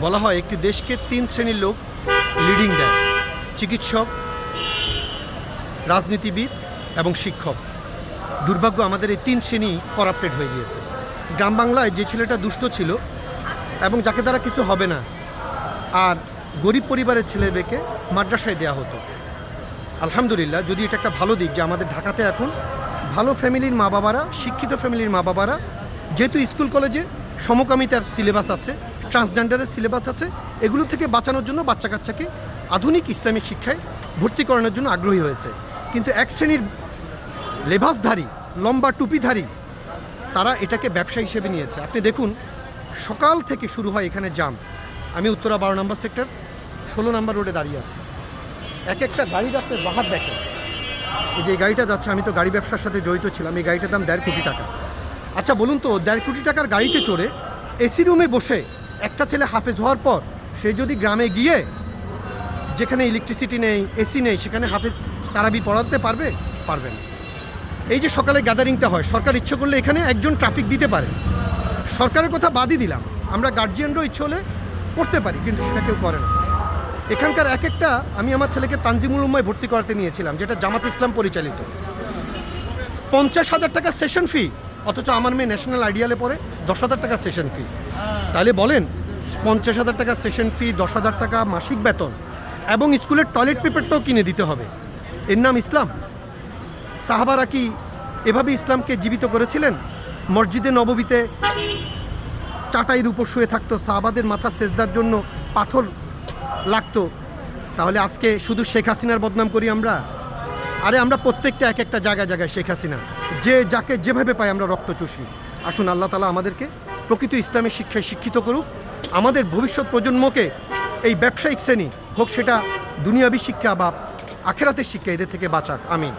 বলা হয় একটি দেশকে 3 শ্রেণীর লোক লিডিং দেয়: চিকিৎসক, রাজনীতিবিদ এবং শিক্ষক। দুর্ভাগ্য আমাদের এই 3 শ্রেণী করাপ্টেড হয়ে গিয়েছে। গ্রাম বাংলায় যে ছেলেটা দুষ্ট ছিল এবং যাকে দ্বারা কিছু হবে না, আর গরিব পরিবারের ছেলে মেয়েকে মাদ্রাসায় দেওয়া হতো। আলহামদুলিল্লাহ, যদি এটা একটা ভালো দিক যে আমাদের ঢাকাতে এখন ভালো ফ্যামিলির মা বাবারা, শিক্ষিত ফ্যামিলির মা বাবারা, যেহেতু স্কুল কলেজে সমকামিতার সিলেবাস আছে, ট্রান্সজেন্ডারের সিলেবাস আছে, এগুলো থেকে বাঁচানোর জন্য বাচ্চা কাচ্চাকে আধুনিক ইসলামিক শিক্ষায় ভর্তি করানোর জন্য আগ্রহী হয়েছে। কিন্তু এক শ্রেণীর লেবাসধারী, লম্বা টুপিধারী, তারা এটাকে ব্যবসা হিসেবে নিয়েছে। আপনি দেখুন, সকাল থেকে শুরু হয় এখানে জাম। আমি উত্তরা 12 নম্বর সেক্টর 16 নম্বর রোডে দাঁড়িয়ে আছি। এক একটা গাড়ির আপনি বাহার দেখেন। এই যে গাড়িটা যাচ্ছে, আমি তো গাড়ি ব্যবসার সাথে জড়িত ছিলাম। এই গাড়িটার দাম 1.5 কোটি টাকা। আচ্ছা বলুন তো, 1.5 কোটি টাকার গাড়িতে চড়ে এসি রুমে বসে একটা ছেলে হাফেজ হওয়ার পর সে যদি গ্রামে গিয়ে, যেখানে ইলেকট্রিসিটি নেই, এসি নেই, সেখানে হাফেজ তারাবি পড়াতে পারবে? পারবে না। এই যে সকালে গ্যাদারিংটা হয়, সরকার ইচ্ছে করলে এখানে একজন ট্রাফিক দিতে পারে। সরকারের কথা বাদই দিলাম, আমরা গার্জিয়ানরাও ইচ্ছে হলে করতে পারি, কিন্তু সেটা কেউ করে না। এখানকার এক একটা, আমি আমার ছেলেকে তানজিমুল উম্মায় ভর্তি করাতে নিয়েছিলাম, যেটা জামাত ইসলাম পরিচালিত। 50,000 টাকা সেশন ফি, অথচ আমার মেয়ে ন্যাশনাল আইডিয়ালে পড়ে 10,000 টাকা সেশন ফি। তাহলে বলেন, 50,000 টাকা সেশন ফি, 10,000 টাকা মাসিক বেতন, এবং স্কুলের টয়লেট পেপারটাও কিনে দিতে হবে। এর নাম ইসলাম? সাহাবারা কি এভাবে ইসলামকে জীবিত করেছিলেন? মসজিদে নববীতে চাটাইয়ের উপর শুয়ে থাকতো, সাহাবাদের মাথা সেজদার জন্য পাথর লাগতো। তাহলে আজকে শুধু শেখ হাসিনার বদনাম করি আমরা? আরে আমরা প্রত্যেকটা এক একটা জায়গায় জায়গায় শেখ হাসিনা, যে যাকে যেভাবে পাই আমরা রক্ত চুষি। আসুন আল্লাহ তাআলা আমাদেরকে প্রকৃত ইসলামের শিক্ষায় শিক্ষিত করুক, আমাদের ভবিষ্যৎ প্রজন্মকে এই ব্যবসায়িক শ্রেণী হোক, সেটা দুনিয়াবী শিক্ষা বা আখেরাতের শিক্ষা, এদের থেকে বাঁচাক। আমিন।